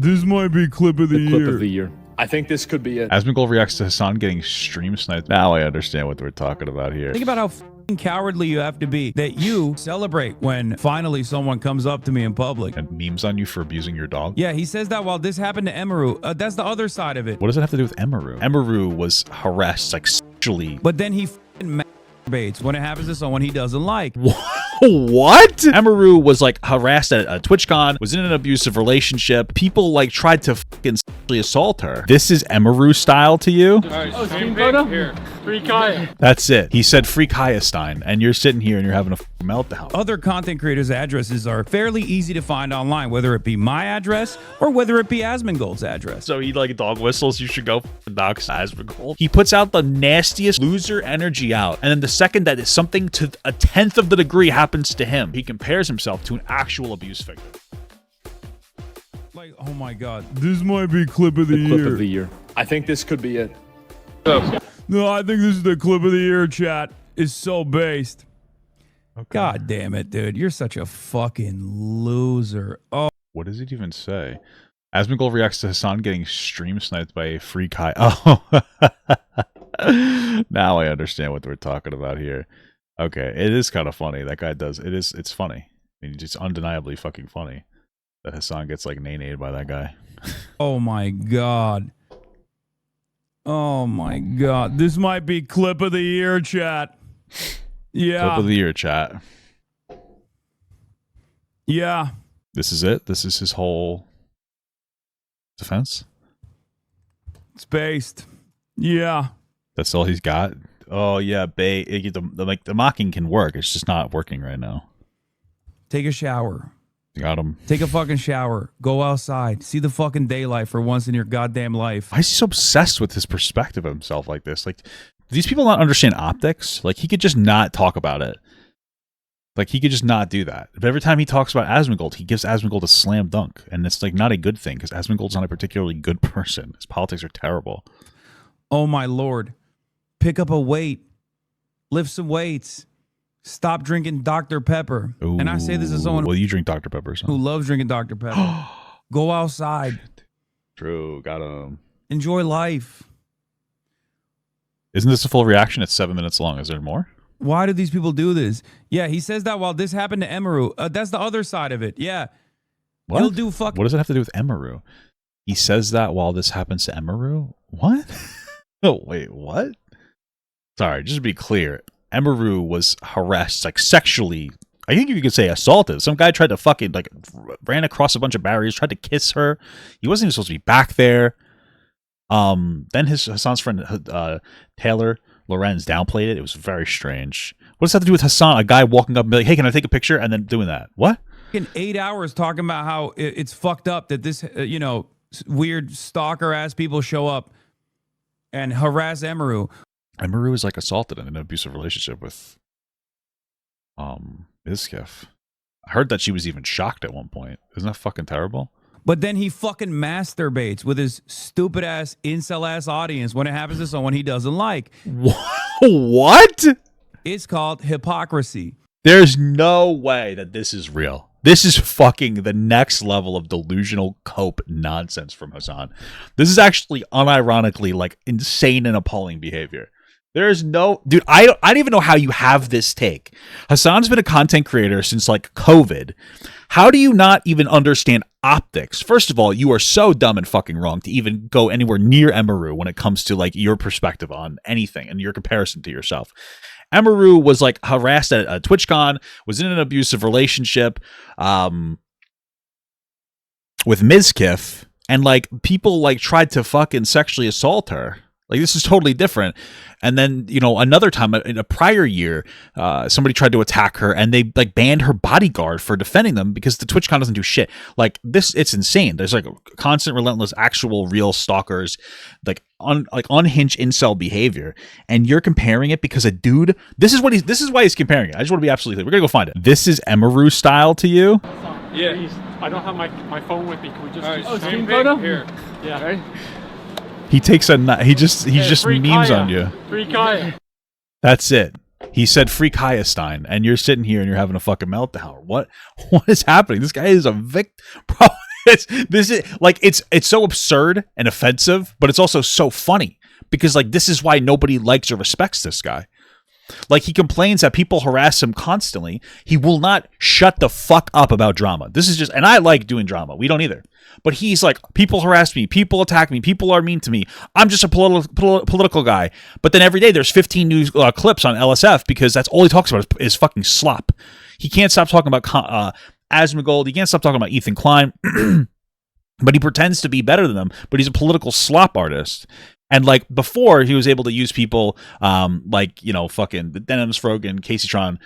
This might be clip of the year. Clip of the year. I think this could be it. Asmongold reacts to Hasan getting stream sniped. Now I understand what we're talking about here. Think about how cowardly you have to be that you celebrate when finally someone comes up to me in public. And memes on you for abusing your dog? Yeah, he says that while this happened to Emiru. That's the other side of it. What does it have to do with Emiru? Emiru was harassed, like, sexually. But then he masturbates when it happens to someone he doesn't like. What? Emiru was like harassed at a TwitchCon, was in an abusive relationship. People like tried to fucking sexually assault her. This is Emiru style to you? Screen photo? Here. Free Kaya. That's it. He said free Kaya Stein, and you're sitting here and you're having a meltdown. Other content creators' addresses are fairly easy to find online, whether it be my address or whether it be Asmongold's address. So he like dog whistles, you should go dox Asmongold. He puts out the nastiest loser energy out, and then the second that is something to a 10th of the degree happens to him, he compares himself to an actual abuse victim. Like, oh my god, this might be clip of the year. Clip of the year. I think this could be it. No, I think this is the clip of the year, chat. It's so based. Okay. God damn it, dude. You're such a fucking loser. Oh. What does it even say? Asmongold reacts to Hasan getting stream sniped by a free Kai. Oh. Now I understand what we're talking about here. Okay, it is kind of funny. That guy does. It's funny. I mean, it's undeniably fucking funny that Hasan gets like nay-nayed by that guy. Oh my god. Oh my god. This might be clip of the year, chat. Yeah. Clip of the year, chat. Yeah. This is it? This is his whole defense? It's based. Yeah. That's all he's got? Oh yeah, the mocking can work. It's just not working right now. Take a shower. Got him. Take a fucking shower. Go outside. See the fucking daylight for once in your goddamn life. Why is he so obsessed with his perspective of himself like this? Like, do these people not understand optics? Like, he could just not talk about it. Like, he could just not do that. But every time he talks about Asmongold, he gives Asmongold a slam dunk. And it's, like, not a good thing, because Asmongold's not a particularly good person. His politics are terrible. Oh, my lord. Pick up a weight. Lift some weights. Stop drinking Dr. Pepper. Ooh, and I say this as someone well, you drink Dr. Pepper, so. who loves drinking Dr. Pepper. Go outside. True, got him. Enjoy life. Isn't this a full reaction? It's 7 minutes long. Is there more? Why do these people do this? Yeah, he says that while this happened to Emiru. That's the other side of it. Yeah. What? He'll do fuck. What does it have to do with Emiru? He says that while this happens to Emiru? What? Oh, wait, what? Sorry, just to be clear. Emiru was harassed, like, sexually. I think you could say assaulted. Some guy tried to fucking, like, ran across a bunch of barriers, tried to kiss her. He wasn't even supposed to be back there. Then Hasan's friend, Taylor Lorenz, downplayed it. It was very strange. What does that have to do with Hasan? A guy walking up and be like, hey, can I take a picture? And then doing that. What? In 8 hours talking about how it's fucked up that this, weird stalker-ass people show up and harass Emiru. Emiru is like assaulted in an abusive relationship with Izkif. I heard that she was even shocked at one point. Isn't that fucking terrible? But then he fucking masturbates with his stupid ass incel ass audience when it happens to someone he doesn't like. What? It's called hypocrisy. There's no way that this is real. This is fucking the next level of delusional cope nonsense from Hasan. This is actually unironically like insane and appalling behavior. There's no, dude, I don't even know how you have this take. Hasan's been a content creator since like COVID. How do you not even understand optics? First of all, you are so dumb and fucking wrong to even go anywhere near Emiru when it comes to like your perspective on anything and your comparison to yourself. Emiru was like harassed at a TwitchCon, was in an abusive relationship with Mizkif, and like people like tried to fucking sexually assault her. Like, this is totally different. And then, another time in a prior year, somebody tried to attack her and they like banned her bodyguard for defending them because the TwitchCon doesn't do shit. Like this, it's insane. There's like constant, relentless, actual, real stalkers, like unhinged incel behavior. And you're comparing it because a dude, this is why he's comparing it. I just want to be absolutely clear. We're going to go find it. This is Emiru style to you? Yeah. I don't have my phone with me. Can we just do screen photo? Here. Yeah. Right. He takes he just memes Kaya. on you. Free Kaya. That's it. He said free Kaya Stein, and you're sitting here and you're having a fucking meltdown. What is happening? This guy is a It's so absurd and offensive, but it's also so funny because like this is why nobody likes or respects this guy. Like he complains that people harass him constantly. He will not shut the fuck up about drama. This is just, and I like doing drama. We don't either. But he's like, people harass me, people attack me, people are mean to me. I'm just a political guy. But then every day there's 15 new clips on LSF because that's all he talks about is fucking slop. He can't stop talking about Asmongold. He can't stop talking about Ethan Klein. But he pretends to be better than them. But he's a political slop artist. And like before, he was able to use people like, you know, fucking the Denims, Frogan, Casey Tron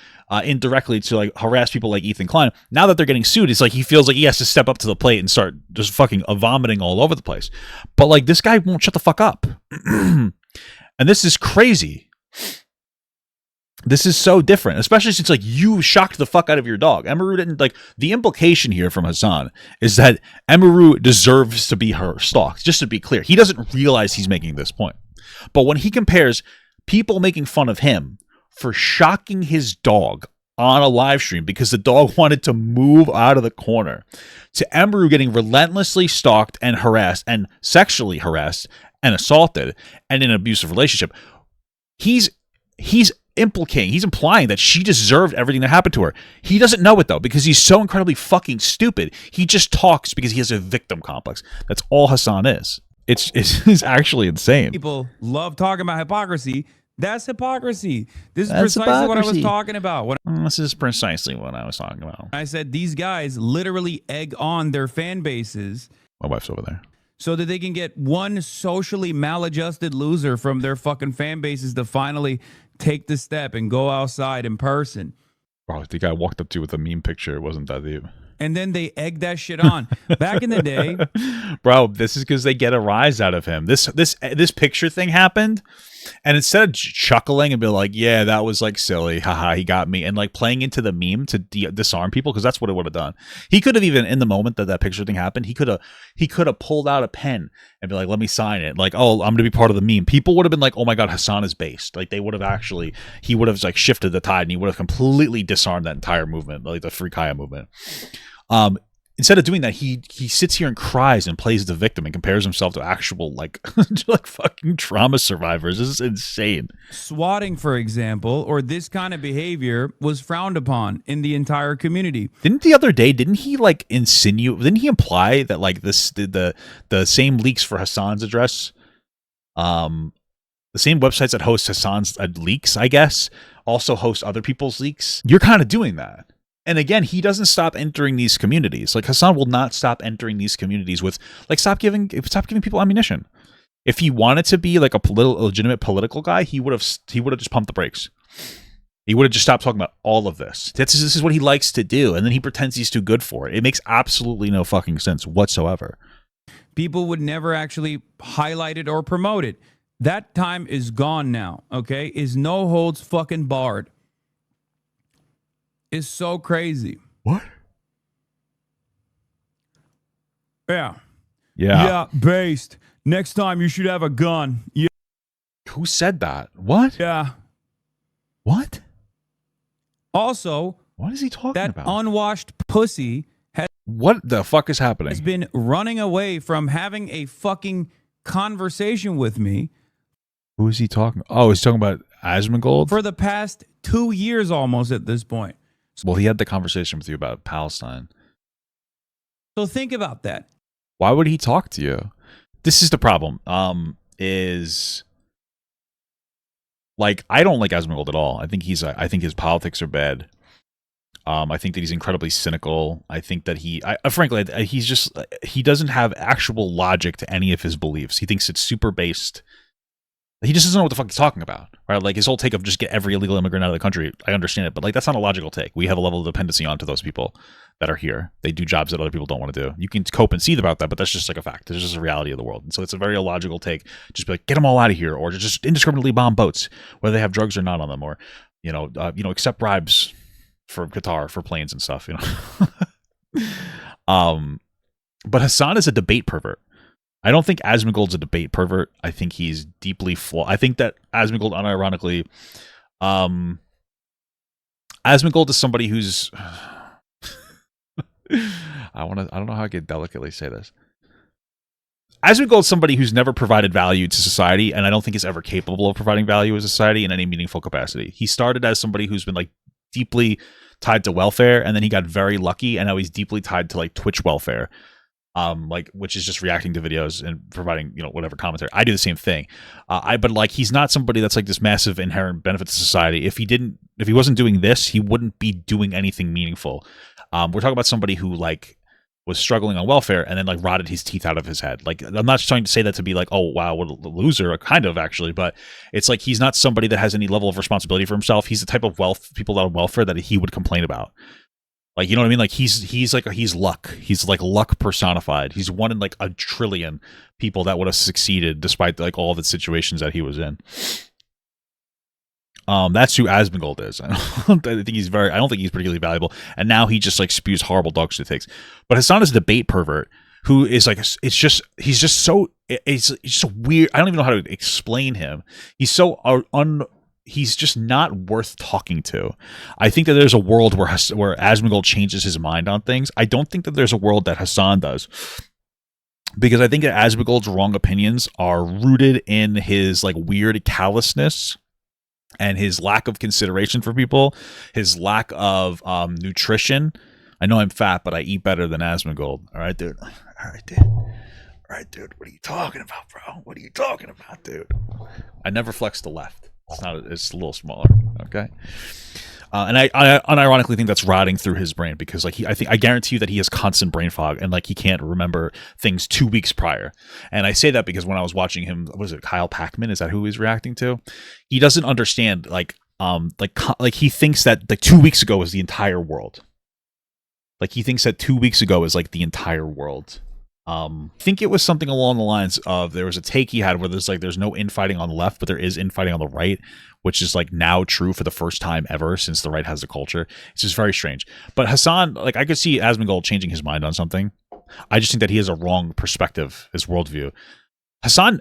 indirectly to like harass people like Ethan Klein. Now that they're getting sued, it's like he feels like he has to step up to the plate and start just fucking vomiting all over the place. But like this guy won't shut the fuck up. And this is crazy. This is so different, especially since like you shocked the fuck out of your dog. Emiru didn't like the implication here from Hasan is that Emiru deserves to be her stalked. Just to be clear, he doesn't realize he's making this point. But when he compares people making fun of him for shocking his dog on a live stream because the dog wanted to move out of the corner to Emiru getting relentlessly stalked and harassed and sexually harassed and assaulted and in an abusive relationship, he's implying that she deserved everything that happened to her. He doesn't know it though because he's so incredibly fucking stupid. He just talks because he has a victim complex. That's all Hasan is. It's actually insane. People love talking about hypocrisy. That's hypocrisy. This is precisely what I was talking about. This is precisely what I was talking about. I said these guys literally egg on their fan bases. My wife's over there. So that they can get one socially maladjusted loser from their fucking fan bases to finally take the step and go outside in person. Bro, the guy walked up to you with a meme picture. It wasn't that deep. And then they egg that shit on. Back in the day, bro, this is because they get a rise out of him. This picture thing happened, and instead of chuckling and be like, "Yeah, that was like silly, haha, he got me," and like playing into the meme to disarm people, because that's what it would have done. He could have even in the moment that picture thing happened, he could have pulled out a pen and be like, "Let me sign it." Like, "Oh, I'm gonna be part of the meme." People would have been like, "Oh my god, Hasan is based." Like they would have he would have like shifted the tide and he would have completely disarmed that entire movement, like the Free Kaya movement. Instead of doing that, he sits here and cries and plays the victim and compares himself to actual like like fucking trauma survivors. This is insane. Swatting, for example, or this kind of behavior was frowned upon in the entire community. Didn't he imply that like the same leaks for Hasan's address, the same websites that host Hasan's leaks, I guess, also host other people's leaks? You're kind of doing that. And again, he doesn't stop entering these communities. Like Hasan will not stop entering these communities with like stop giving people ammunition. If he wanted to be like a legitimate political guy, he would have just pumped the brakes. He would have just stopped talking about all of this. This is what he likes to do, and then he pretends he's too good for it. It makes absolutely no fucking sense whatsoever. People would never actually highlight it or promote it. That time is gone now. Okay, is no holds fucking barred. Is so crazy. What? Yeah, based. Next time you should have a gun. Yeah. Who said that? What? Yeah. What? Also, what is he talking about? That unwashed pussy what the fuck is happening? Has been running away from having a fucking conversation with me. Who is he talking? Oh, he's talking about Asmongold? For the past 2 years almost at this point. Well, he had the conversation with you about Palestine. So think about that. Why would he talk to you? This is the problem. Is like I don't like Asmongold at all. I think his politics are bad. I think that he's incredibly cynical. I think that frankly, he doesn't have actual logic to any of his beliefs. He thinks it's super based. He just doesn't know what the fuck he's talking about, right? Like his whole take of just get every illegal immigrant out of the country. I understand it, but like that's not a logical take. We have a level of dependency onto those people that are here. They do jobs that other people don't want to do. You can cope and seethe about that, but that's just like a fact. It's just a reality of the world. And so it's a very illogical take. Just be like, get them all out of here, or just indiscriminately bomb boats, whether they have drugs or not on them, or accept bribes for Qatar for planes and stuff. But Hasan is a debate pervert. I don't think Asmongold's a debate pervert. I think he's deeply flawed. I think that Asmongold, unironically, Asmongold is somebody who's I don't know how I could delicately say this. Asmongold's somebody who's never provided value to society, and I don't think is ever capable of providing value to society in any meaningful capacity. He started as somebody who's been like deeply tied to welfare, and then he got very lucky, and now he's deeply tied to like Twitch welfare, like which is just reacting to videos and providing whatever commentary. I do the same thing, but like he's not somebody that's like this massive inherent benefit to society. If he wasn't doing this, he wouldn't be doing anything meaningful. We're talking about somebody who like was struggling on welfare and then like rotted his teeth out of his head. Like, I'm not trying to say that to be like, oh wow, what a loser, kind of actually, but it's like he's not somebody that has any level of responsibility for himself. He's the type of people that on welfare that he would complain about. Like, you know what I mean? Like he's luck. He's like luck personified. He's one in like a trillion people that would have succeeded despite like all the situations that he was in. That's who Asmongold is. I don't think he's particularly valuable. And now he just like spews horrible dog shit takes. But Hasan is a debate pervert who is like, he's just so weird. I don't even know how to explain him. He's so he's just not worth talking to. I think that there's a world where Asmongold changes his mind on things. I don't think that there's a world that Hasan does. Because I think that Asmongold's wrong opinions are rooted in his like weird callousness and his lack of consideration for people, his lack of nutrition. I know I'm fat, but I eat better than Asmongold. All right, dude. All right, dude. What are you talking about, bro? What are you talking about, dude? I never flex the left. It's a little smaller. Okay. And I unironically think that's rotting through his brain because like I guarantee you that he has constant brain fog and like he can't remember things 2 weeks prior. And I say that because when I was watching him, was it Kyle Packman? Is that who he's reacting to? He doesn't understand like he thinks that like 2 weeks ago was the entire world. Like he thinks that 2 weeks ago is like the entire world. I think it was something along the lines of there was a take he had where there's no infighting on the left, but there is infighting on the right, which is like now true for the first time ever since the right has a culture. It's just very strange. But Hasan, like I could see Asmongold changing his mind on something. I just think that he has a wrong perspective, his worldview. Hasan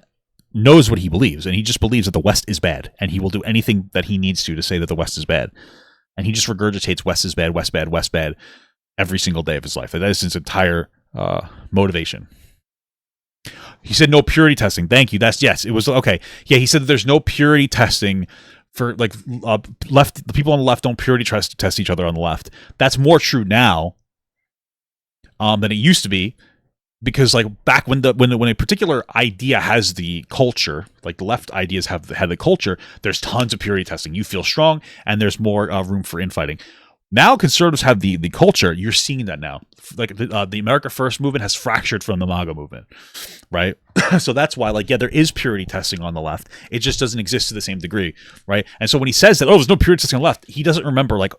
knows what he believes, and he just believes that the West is bad, and he will do anything that he needs to say that the West is bad. And he just regurgitates West is bad, West bad, West bad every single day of his life. That is his entire motivation. He said no purity testing. Thank you. Yes, it was okay. Yeah, he said that there's no purity testing for like left. The people on the left don't purity test each other on the left. That's more true now than it used to be, because like back when a particular idea has the culture, like the left ideas had the culture, there's tons of purity testing. You feel strong, and there's more room for infighting. Now conservatives have the culture. You're seeing that now. Like the America First movement has fractured from the MAGA movement, right? So that's why, like, yeah, there is purity testing on the left. It just doesn't exist to the same degree, right? And so when he says that, oh, there's no purity testing on the left, he doesn't remember like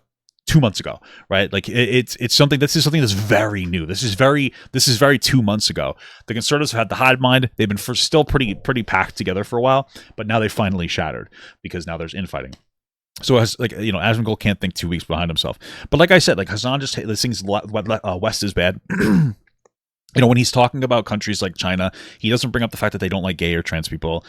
2 months ago, right? Like it's something. This is something that's very new. This is very 2 months ago. The conservatives have had the hive mind. They've been still pretty packed together for a while, but now they finally shattered because now there's infighting. So as like Asmongold can't think 2 weeks behind himself. But like I said, like Hasan just thinks West is bad. When he's talking about countries like China, he doesn't bring up the fact that they don't like gay or trans people.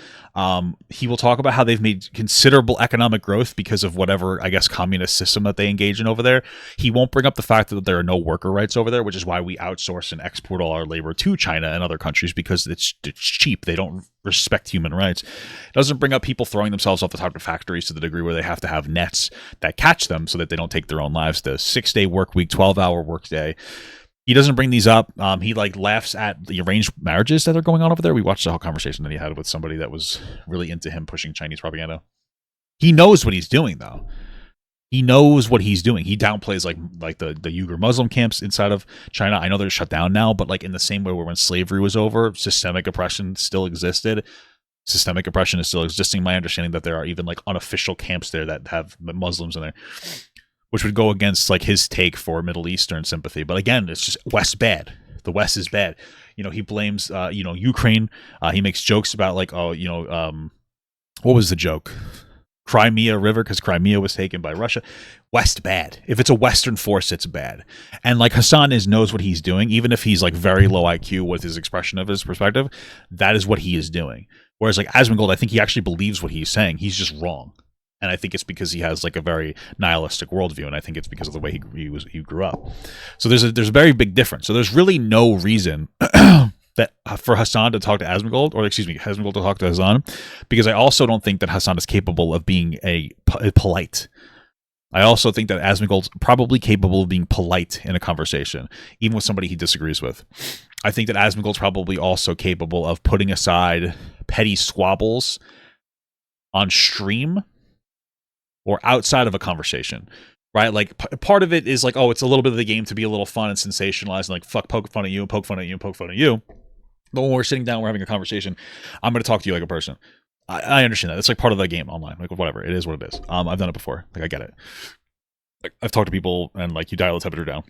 He will talk about how they've made considerable economic growth because of whatever, I guess, communist system that they engage in over there. He won't bring up the fact that there are no worker rights over there, which is why we outsource and export all our labor to China and other countries, because it's cheap. They don't respect human rights. Doesn't bring up people throwing themselves off the top of factories to the degree where they have to have nets that catch them so that they don't take their own lives. The 6-day work week, 12-hour work day. He doesn't bring these up. He like laughs at the arranged marriages that are going on over there. We watched the whole conversation that he had with somebody that was really into him pushing Chinese propaganda. He knows what he's doing, though. He knows what he's doing. He downplays like the Uyghur Muslim camps inside of China. I know they're shut down now, but like in the same way where when slavery was over, systemic oppression still existed. Systemic oppression is still existing. My understanding that there are even like unofficial camps there that have Muslims in there, which would go against like his take for Middle Eastern sympathy. But again, it's just West bad. The West is bad. He blames Ukraine. He makes jokes about like, what was the joke? Crimea River, because Crimea was taken by Russia. West bad. If it's a Western force, it's bad. And like Hasan knows what he's doing, even if he's like very low IQ with his expression of his perspective. That is what he is doing. Whereas like Asmongold, I think he actually believes what he's saying. He's just wrong. And I think it's because he has like a very nihilistic worldview, and I think it's because of the way he grew up. So there's a very big difference. So there's really no reason that for Hasan to talk to Asmongold, or excuse me, Asmongold to talk to Hasan, because I also don't think that Hasan is capable of being a polite. I also think that Asmongold's probably capable of being polite in a conversation, even with somebody he disagrees with. I think that Asmongold's probably also capable of putting aside petty squabbles on stream or outside of a conversation, right? Like part of it is like, oh, it's a little bit of the game to be a little fun and sensationalized and like poke fun at you and poke fun at you and poke fun at you. But when we're sitting down, we're having a conversation, I'm going to talk to you like a person. I understand that. It's like part of the game online. Like whatever, it is what it is. I've done it before. Like I get it. Like I've talked to people and like you dial the temperature down.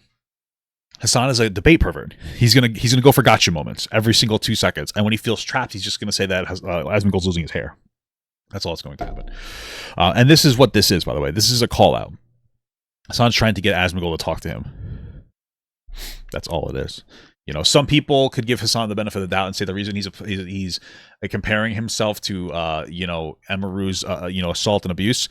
Hasan is a debate pervert. He's gonna go for gotcha moments every single 2 seconds, and when he feels trapped, he's just gonna say that Asmongold's losing his hair. That's all that's going to happen. And this is what this is, by the way. This is a call out. Hasan's trying to get Asmongold to talk to him. That's all it is. You know, some people could give Hasan the benefit of the doubt and say the reason he's comparing himself to Emiru's assault and abuse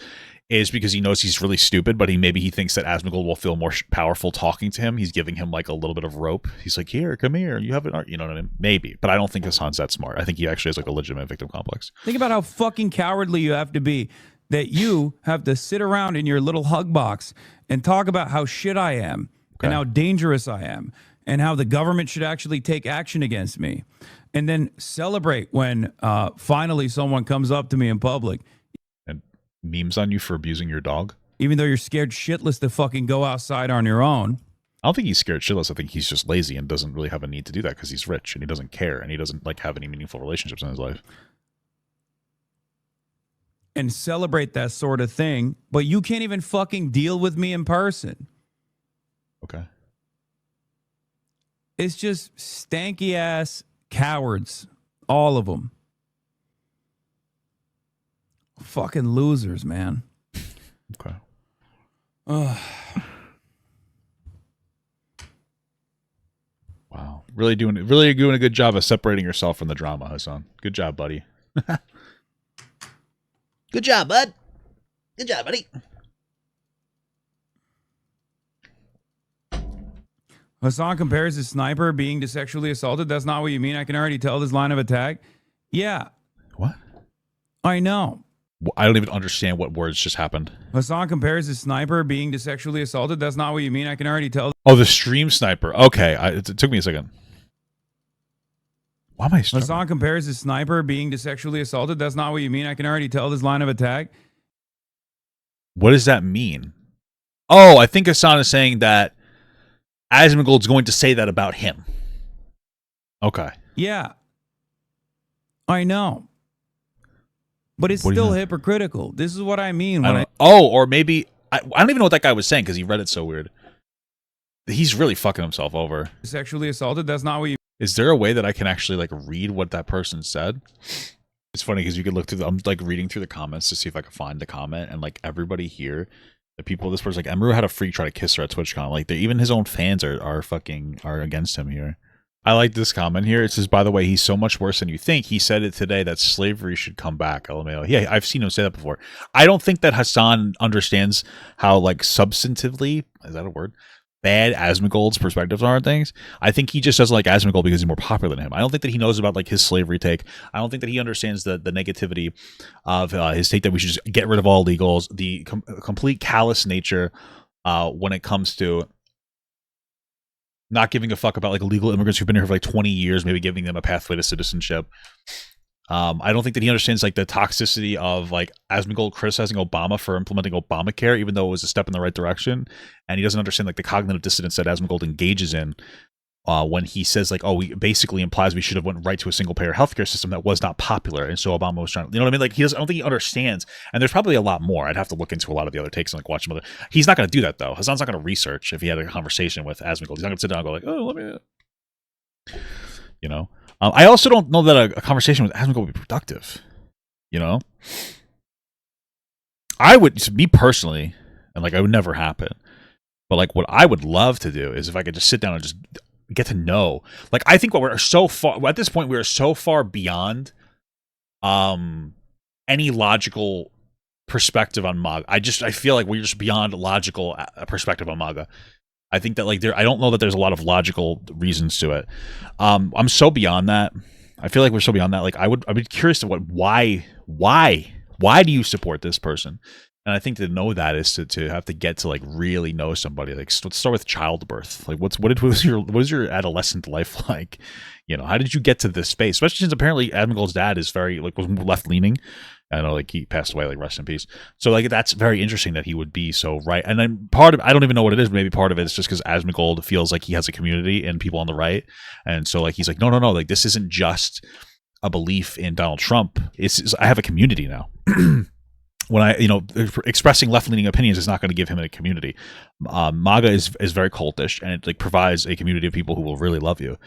is because he knows he's really stupid, but he thinks that Asmongold will feel more powerful talking to him. He's giving him like a little bit of rope. He's like, here, come here. You have an art. You know what I mean? Maybe. But I don't think Hasan's that smart. I think he actually has like a legitimate victim complex. Think about how fucking cowardly you have to be that you have to sit around in your little hug box and talk about how shit I am and how dangerous I am and how the government should actually take action against me. And then celebrate when finally someone comes up to me in public Memes on you for abusing your dog, even though you're scared shitless to fucking go outside on your own. I don't think he's scared shitless. I think he's just lazy and doesn't really have a need to do that because he's rich and he doesn't care and he doesn't like have any meaningful relationships in his life. And celebrate that sort of thing, but you can't even fucking deal with me in person. Okay. It's just stanky ass cowards, all of them. Fucking losers, man. Okay. Wow. Really doing a good job of separating yourself from the drama, Hasan. Good job, buddy. Good job, bud. Good job, buddy. Hasan compares his sniper being to sexually assaulted. That's not what you mean. I can already tell this line of attack. Yeah. What? I know. I don't even understand what words just happened. Hasan compares his sniper being to sexually assaulted. That's not what you mean. I can already tell. Oh, the stream sniper. Okay. It took me a second. Why am I struggling? Hasan compares his sniper being to sexually assaulted. That's not what you mean. I can already tell this line of attack. What does that mean? Oh, I think Hasan is saying that Asmongold's going to say that about him. Okay. Yeah. I know. But it's still hypocritical. This is what I mean. Or maybe I don't even know what that guy was saying because he read it so weird. He's really fucking himself over. Sexually assaulted. That's not what you. Is there a way that I can actually like read what that person said? It's funny because you could look through I'm like reading through the comments to see if I can find the comment, and like everybody here, the people, this person's like, Emiru had a freak try to kiss her at TwitchCon. Like even his own fans are against him here. I like this comment here. It says, by the way, he's so much worse than you think. He said it today that slavery should come back. LMAO. Yeah, I've seen him say that before. I don't think that Hasan understands how, like, substantively, is that a word? Bad Asmongold's perspectives are on things. I think he just doesn't like Asmongold because he's more popular than him. I don't think that he knows about, like, his slavery take. I don't think that he understands the negativity of his take that we should just get rid of all illegals, the complete callous nature when it comes to not giving a fuck about like illegal immigrants who've been here for like 20 years, maybe giving them a pathway to citizenship. I don't think that he understands like the toxicity of like Asmongold criticizing Obama for implementing Obamacare, even though it was a step in the right direction. And he doesn't understand like the cognitive dissonance that Asmongold engages in when he says like, oh, he basically implies we should have went right to a single payer healthcare system that was not popular. And so Obama was trying to, you know what I mean? Like I don't think he understands. And there's probably a lot more. I'd have to look into a lot of the other takes and like watch some other. He's not going to do that though. Hasan's not going to research if he had a conversation with Asmongold. He's not going to sit down and go like, oh, let me, you know. I also don't know that a conversation with Asmongold would be productive. You know, I would, me personally, and like it would never happen. But like what I would love to do is if I could just sit down and just get to know. Like I think we're so far at this point, we are so far beyond any logical perspective on MAGA. I feel like we're just beyond logical perspective on MAGA. I think that like I don't know that there's a lot of logical reasons to it. I'm so beyond that. I feel like we're so beyond that. Like I'd be curious to why do you support this person? And I think to know that is to have to get to like really know somebody. Like let's start with childbirth. Like what was your adolescent life like? You know, how did you get to this space? Especially since apparently Admiral's dad is very like was left leaning. I know, like he passed away, like rest in peace. So like that's very interesting that he would be so right. And then part of I don't even know what it is. Maybe part of it is just because Asmongold feels like he has a community and people on the right, and so like he's like no, like this isn't just a belief in Donald Trump. I have a community now. When I expressing left leaning opinions is not going to give him a community. MAGA is very cultish, and it like provides a community of people who will really love you.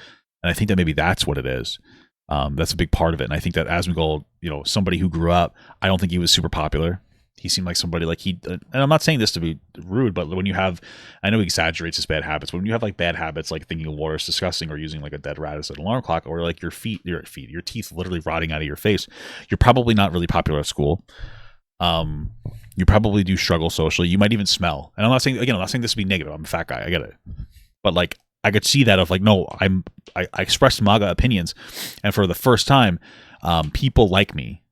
And I think that maybe that's what it is. That's a big part of it. And I think that Asmongold, somebody who grew up, I don't think he was super popular. He seemed like somebody like and I'm not saying this to be rude, but when you have, I know he exaggerates his bad habits, but when you have like bad habits, like thinking water is disgusting or using like a dead rat as an alarm clock, or like your teeth literally rotting out of your face, you're probably not really popular at school. You probably do struggle socially. You might even smell. And I'm not saying this to be negative. I'm a fat guy. I get it. But like, I could see that of like, no, I expressed MAGA opinions, and for the first time, people like me.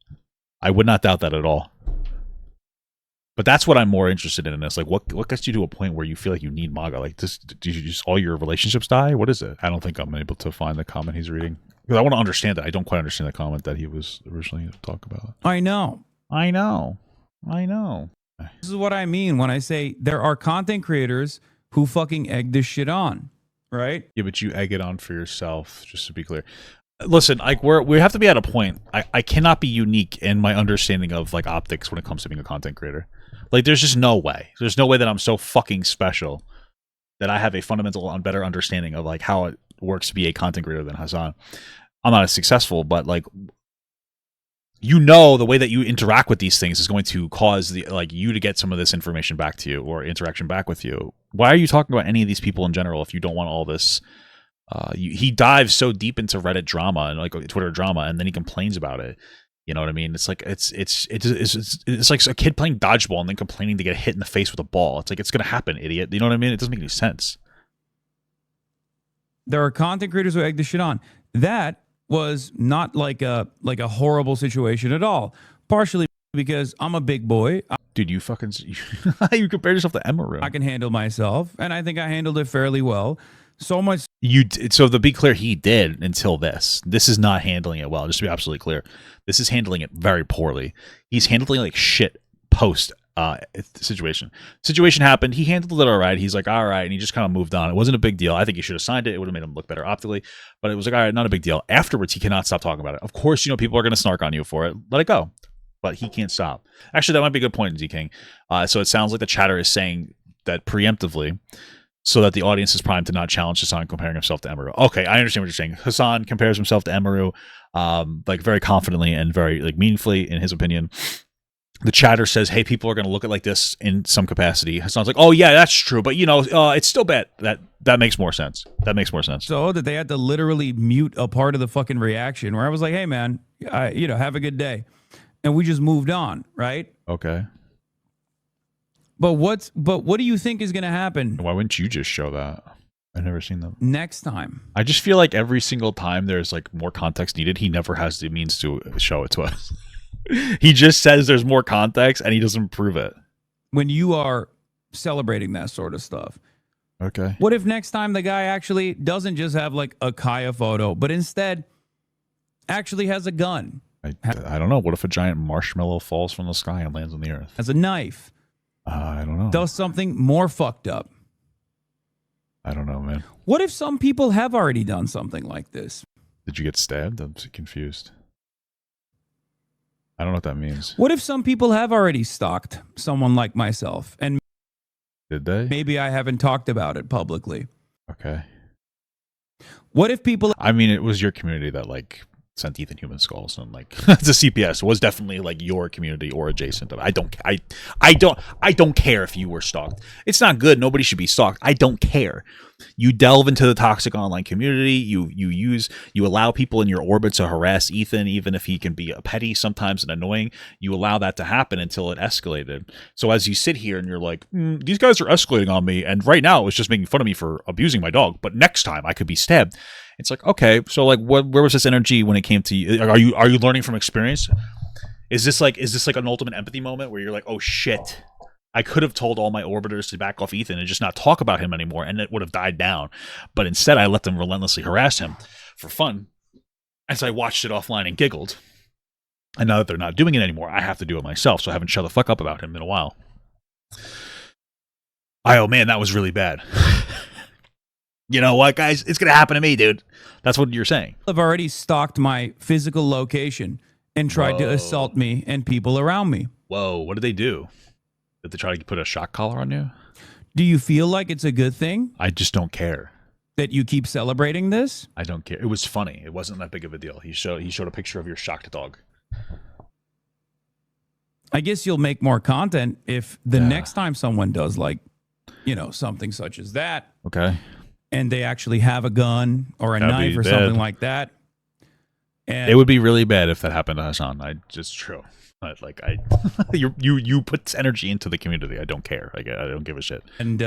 I would not doubt that at all. But that's what I'm more interested in. Is like, what gets you to a point where you feel like you need MAGA? Like, do you just all your relationships die? What is it? I don't think I'm able to find the comment he's reading because I want to understand it. I don't quite understand the comment that he was originally talking about. I know. This is what I mean when I say there are content creators who fucking egg this shit on, right? Yeah, but you egg it on for yourself, just to be clear. Listen, like we have to be at a point. I cannot be unique in my understanding of like optics when it comes to being a content creator. Like, there's just no way. There's no way that I'm so fucking special that I have a fundamental and better understanding of like how it works to be a content creator than Hasan. I'm not as successful, but like, the way that you interact with these things is going to cause you to get some of this information back to you or interaction back with you. Why are you talking about any of these people in general if you don't want all this? He dives so deep into Reddit drama and like Twitter drama, and then he complains about it. You know what I mean? It's like it's like a kid playing dodgeball and then complaining to get hit in the face with a ball. It's like it's gonna happen, idiot. You know what I mean? It doesn't make any sense. There are content creators who egg this shit on. That was not like a horrible situation at all. Partially because I'm a big boy. Dude, you fucking you compare yourself to Emiru. I can handle myself, and I think I handled it fairly well. So much. So to be clear, he did until this. This is not handling it well. Just to be absolutely clear, this is handling it very poorly. He's handling like shit post situation. Situation happened. He handled it all right. He's like, all right, and he just kind of moved on. It wasn't a big deal. I think he should have signed it. It would have made him look better optically. But it was like, all right, not a big deal. Afterwards, he cannot stop talking about it. Of course, people are going to snark on you for it. Let it go. But he can't stop. Actually, that might be a good point, Z King. So it sounds like the chatter is saying that preemptively, so that the audience is primed to not challenge Hasan comparing himself to Emiru. Okay, I understand what you're saying. Hasan compares himself to Emiru, like very confidently and very like meaningfully, in his opinion. The chatter says, "Hey, people are going to look at it like this in some capacity." Hasan's like, "Oh yeah, that's true, but it's still bad." That makes more sense. That makes more sense. So that they had to literally mute a part of the fucking reaction where I was like, "Hey, man, have a good day," and we just moved on, right? Okay. But what do you think is going to happen? Why wouldn't you just show that? I've never seen them. Next time. I just feel like every single time there's like more context needed, he never has the means to show it to us. He just says there's more context and he doesn't prove it. When you are celebrating that sort of stuff. Okay. What if next time the guy actually doesn't just have like a Kaya photo, but instead actually has a gun? I don't know. What if a giant marshmallow falls from the sky and lands on the earth? Has a knife? I don't know. Does something more fucked up? I don't know, man. What if some people have already done something like this? Did you get stabbed? I'm confused. I don't know what that means. What if some people have already stalked someone like myself? And did they? Maybe I haven't talked about it publicly. Okay. What if people... I mean, it was your community that like sent Ethan human skulls, and like it's a CPS. It was definitely like your community or adjacent. I don't care if you were stalked. It's not good. Nobody should be stalked. I don't care. You delve into the toxic online community. You allow people in your orbit to harass Ethan, even if he can be petty sometimes and annoying. You allow that to happen until it escalated. So as you sit here and you're like, these guys are escalating on me, and right now it was just making fun of me for abusing my dog, but next time I could be stabbed. It's like, okay, so like, where was this energy when it came to you? Are you learning from experience? Is this like an ultimate empathy moment where you're like, oh shit, I could have told all my orbiters to back off Ethan and just not talk about him anymore, and it would have died down. But instead, I let them relentlessly harass him for fun as I watched it offline and giggled. And now that they're not doing it anymore, I have to do it myself. So I haven't shut the fuck up about him in a while. Oh man, that was really bad. You know what, guys? It's going to happen to me, dude. That's what you're saying. Have already stalked my physical location and tried to assault me and people around me. Whoa, what did they do? Did they try to put a shock collar on you? Do you feel like it's a good thing I just don't care. that you keep celebrating this? I don't care. It was funny. It wasn't that big of a deal. He showed a picture of your shocked dog. I guess you'll make more content if the next time someone does like, something such as that. Okay. And they actually have a gun or a That'd knife be or bad. something like that. And It would be really bad if that happened to Hasan. Just true. You put energy into the community. I don't care. I don't give a shit. And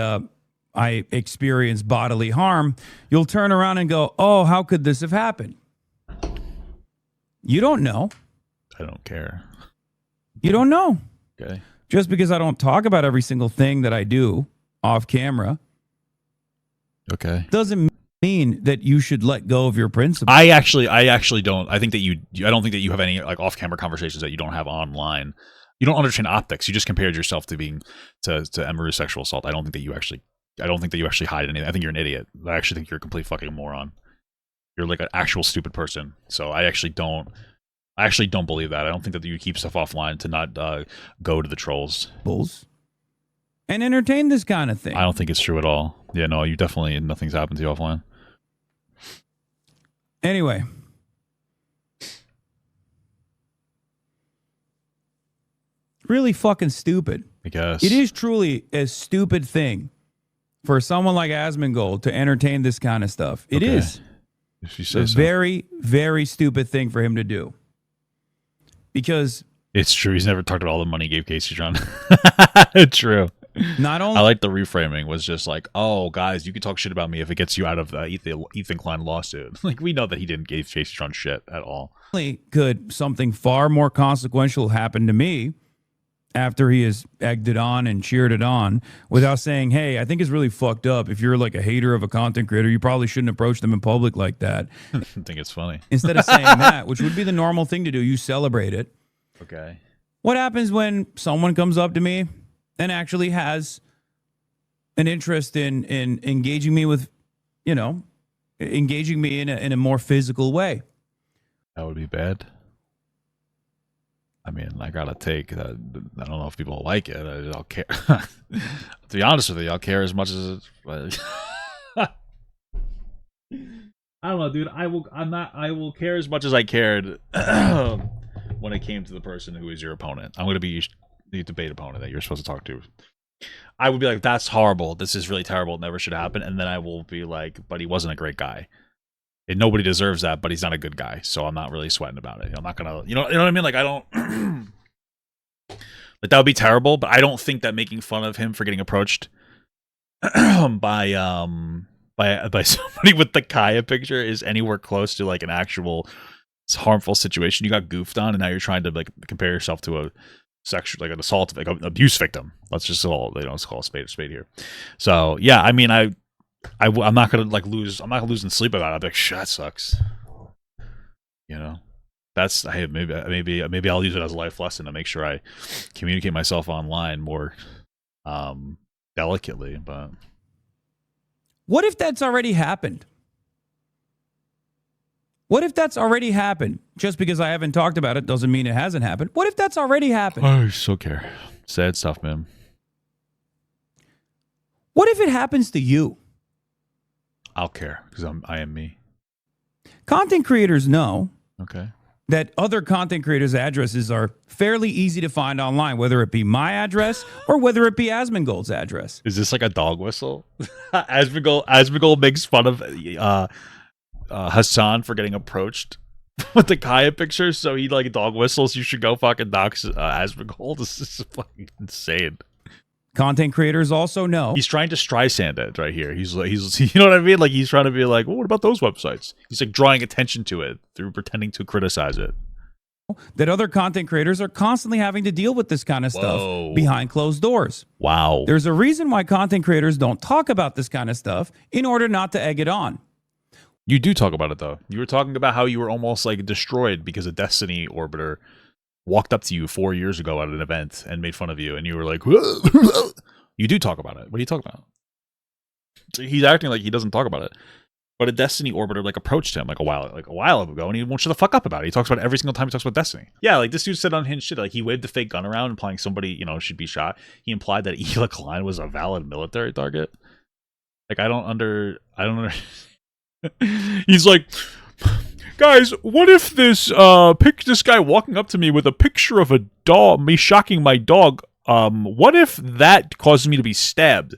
I experience bodily harm, you'll turn around and go, oh, how could this have happened? You don't know. I don't care. You don't know. Okay. Just because I don't talk about every single thing that I do off camera Okay. doesn't mean that you should let go of your principles. I actually don't. I think that I don't think that you have any like off-camera conversations that you don't have online. You don't understand optics. You just compared yourself to Emiru's sexual assault. I don't think that you actually hide anything. I think you're an idiot. I actually think you're a complete fucking moron. You're like an actual stupid person. So I actually don't believe that. I don't think that you keep stuff offline to not go to the trolls. And entertain this kind of thing. I don't think it's true at all. Yeah, no, nothing's happened to you offline. Anyway. Really fucking stupid. I guess. It is truly a stupid thing for someone like Asmongold to entertain this kind of stuff. It Okay. is If you say a so. very, very stupid thing for him to do. Because It's true. He's never talked about all the money he gave Casey John. True. not only I like the reframing was just like, oh, guys, you can talk shit about me if it gets you out of the Ethan Klein lawsuit. Like, we know that he didn't give Casey John shit at all. could something far more consequential happen to me after he has egged it on and cheered it on without saying, hey, I think it's really fucked up. If you're like a hater of a content creator, you probably shouldn't approach them in public like that. I think it's funny. Instead of saying that, which would be the normal thing to do, you celebrate it. Okay. What happens when someone comes up to me and actually has an interest in engaging me with, engaging me in a more physical way? That would be bad. I mean, I gotta take that. I don't know if people like it. I'll care. To be honest with you, I'll care as much as I don't know, dude. I will care as much as I cared when it came to the person who is your opponent. I'm gonna be the debate opponent that you're supposed to talk to. I would be like, that's horrible. This is really terrible. It never should happen. And then I will be like, but he wasn't a great guy. And nobody deserves that, but he's not a good guy. So I'm not really sweating about it. I'm not gonna, you know what I mean? Like, I don't, like, that would be terrible, but I don't think that making fun of him for getting approached by somebody with the Kaya picture is anywhere close to like an actual harmful situation. You got goofed on, and now you're trying to like compare yourself to a sexual, like an assault, like an abuse victim. Let's just let's call a spade here. So yeah, I mean, I'm not gonna like lose. I'm not losing sleep about it. I'll be like, shit, that sucks. You know, that's maybe I'll use it as a life lesson to make sure I communicate myself online more delicately. But What if that's already happened? What if that's already happened? Just because I haven't talked about it doesn't mean it hasn't happened. What if that's already happened? I so care. Sad stuff, man. What if it happens to you? I'll care because I am me. Content creators know Okay. That other content creators' addresses are fairly easy to find online, whether it be my address or whether it be Asmongold's address. Is this like a dog whistle? Asmongold makes fun of Hasan for getting approached with the Kaya picture, so he like dog whistles. You should go fucking dox Asmongold. This is fucking insane. Content creators also know He's trying to Streisand it right here. He's you know what I mean? Like he's trying to be like, well, what about those websites? He's like drawing attention to it through pretending to criticize it. that other content creators are constantly having to deal with this kind of stuff behind closed doors. Wow. There's a reason why content creators don't talk about this kind of stuff in order not to egg it on. You do talk about it though. You were talking about how you were almost like destroyed because a Destiny orbiter walked up to you 4 years ago at an event and made fun of you, and you were like, you do talk about it. What are you talking about? He's acting like he doesn't talk about it. But a Destiny orbiter like approached him like a while ago, and he won't shut the fuck up about it. He talks about it every single time he talks about Destiny. Yeah, like this dude said on Hinge shit, like he waved the fake gun around, implying somebody, you know, should be shot. He implied that Ela Klein was a valid military target. Like I don't under. He's like, guys, what if this guy walking up to me with a picture of a dog, me shocking my dog, what if that causes me to be stabbed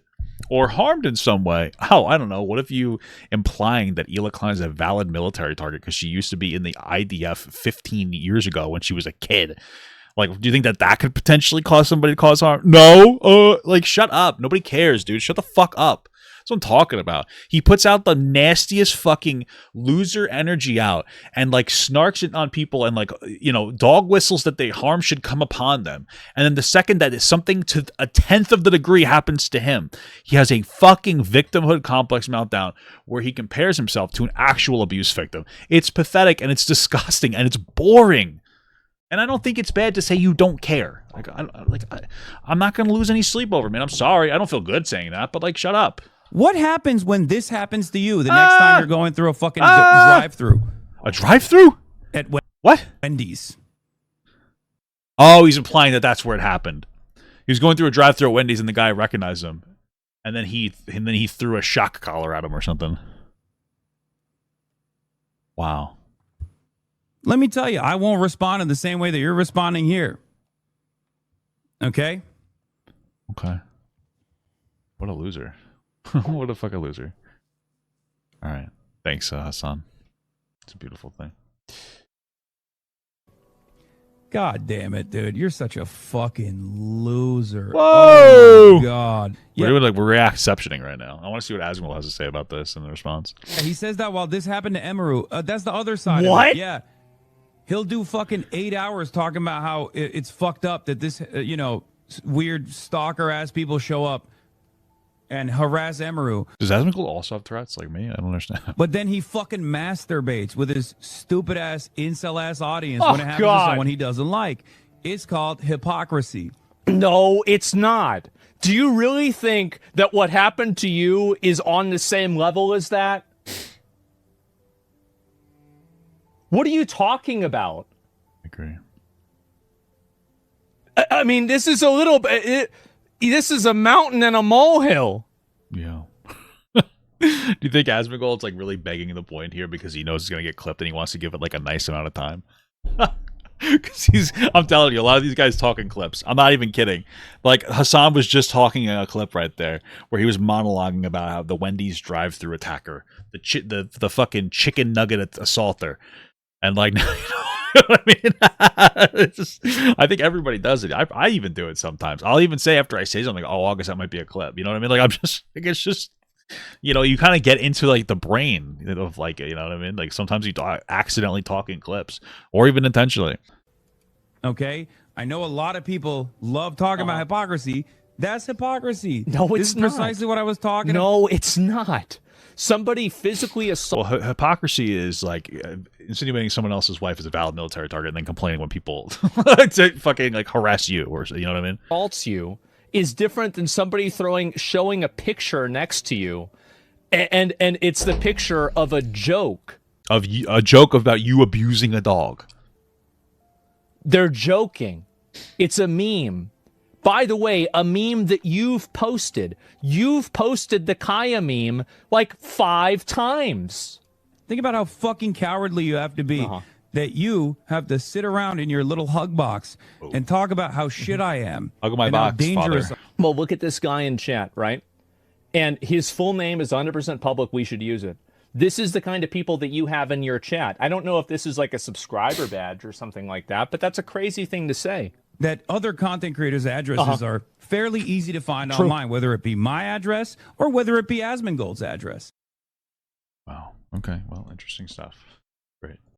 or harmed in some way? Oh, I don't know. What if you implying that Ela Klein is a valid military target because she used to be in the IDF 15 years ago when she was a kid? Like, do you think that could potentially cause somebody to cause harm? No. Like, shut up. Nobody cares, dude. Shut the fuck up. That's what I'm talking about. He puts out the nastiest fucking loser energy out and like snarks it on people and like, you know, dog whistles that they harm should come upon them. And then the second that is something to a 10th of the degree happens to him, he has a fucking victimhood complex meltdown where he compares himself to an actual abuse victim. It's pathetic and it's disgusting and it's boring. And I don't think it's bad to say you don't care. I'm not going to lose any sleep over it, man. I'm sorry. I don't feel good saying that, but like, shut up. What happens when this happens to you the next time you're going through a fucking drive-through? A drive-through? At what? Wendy's. Oh, he's implying that that's where it happened. He was going through a drive-through at Wendy's and the guy recognized him. And then he threw a shock collar at him or something. Wow. Let me tell you, I won't respond in the same way that you're responding here. Okay? Okay. What a loser. What a fucking loser. All right. Thanks, Hasan. It's a beautiful thing. God damn it, dude. You're such a fucking loser. Whoa! Oh, my God. We're doing like we're reacceptioning right now. I want to see what Asmongold has to say about this in the response. He says that while this happened to Emiru. That's the other side of it. Yeah. He'll do fucking 8 hours talking about how it's fucked up that this, weird stalker-ass people show up and harass Emiru. Does Asmongold also have threats like me? I don't understand. But then he fucking masturbates with his stupid-ass, incel-ass audience when it happens to someone he doesn't like. It's called hypocrisy. No, it's not. Do you really think that what happened to you is on the same level as that? What are you talking about? I agree. I mean, this is a little bit... This is a mountain and a molehill. Yeah. Do you think Asmongold's like really begging the point here because he knows he's gonna get clipped and he wants to give it like a nice amount of time? Because I'm telling you, a lot of these guys talking clips. I'm not even kidding. Like Hasan was just talking in a clip right there where he was monologuing about how the Wendy's drive-through attacker, the fucking chicken nugget assaulter, and like. You know what I mean? I think everybody does it. I even do it sometimes. I'll even say after I say something, oh, August, that might be a clip. You know what I mean? Like, it's just, you kind of get into like the brain of like, you know what I mean? Like sometimes you accidentally talk in clips or even intentionally. Okay. I know a lot of people love talking about hypocrisy. That's hypocrisy. No, it's This is not. precisely what I was talking about. No, it's not. Somebody physically assault. Well, hypocrisy is like insinuating someone else's wife is a valid military target and then complaining when people to fucking like harass you or you know what I mean? Assaults you is different than somebody showing a picture next to you, and it's the picture of a joke. Of a joke about you abusing a dog. They're joking. It's a meme. By the way, a meme that you've posted. You've posted the Kaya meme like 5 times. Think about how fucking cowardly you have to be that you have to sit around in your little hug box and talk about how shit I am. Hug my and how box, dangerous father. Well, look at this guy in chat, right? And his full name is 100% public. We should use it. This is the kind of people that you have in your chat. I don't know if this is like a subscriber badge or something like that, but that's a crazy thing to say. that other content creators' addresses are fairly easy to find online, whether it be my address or whether it be Asmongold's address. Wow. Okay. Well, interesting stuff. Great.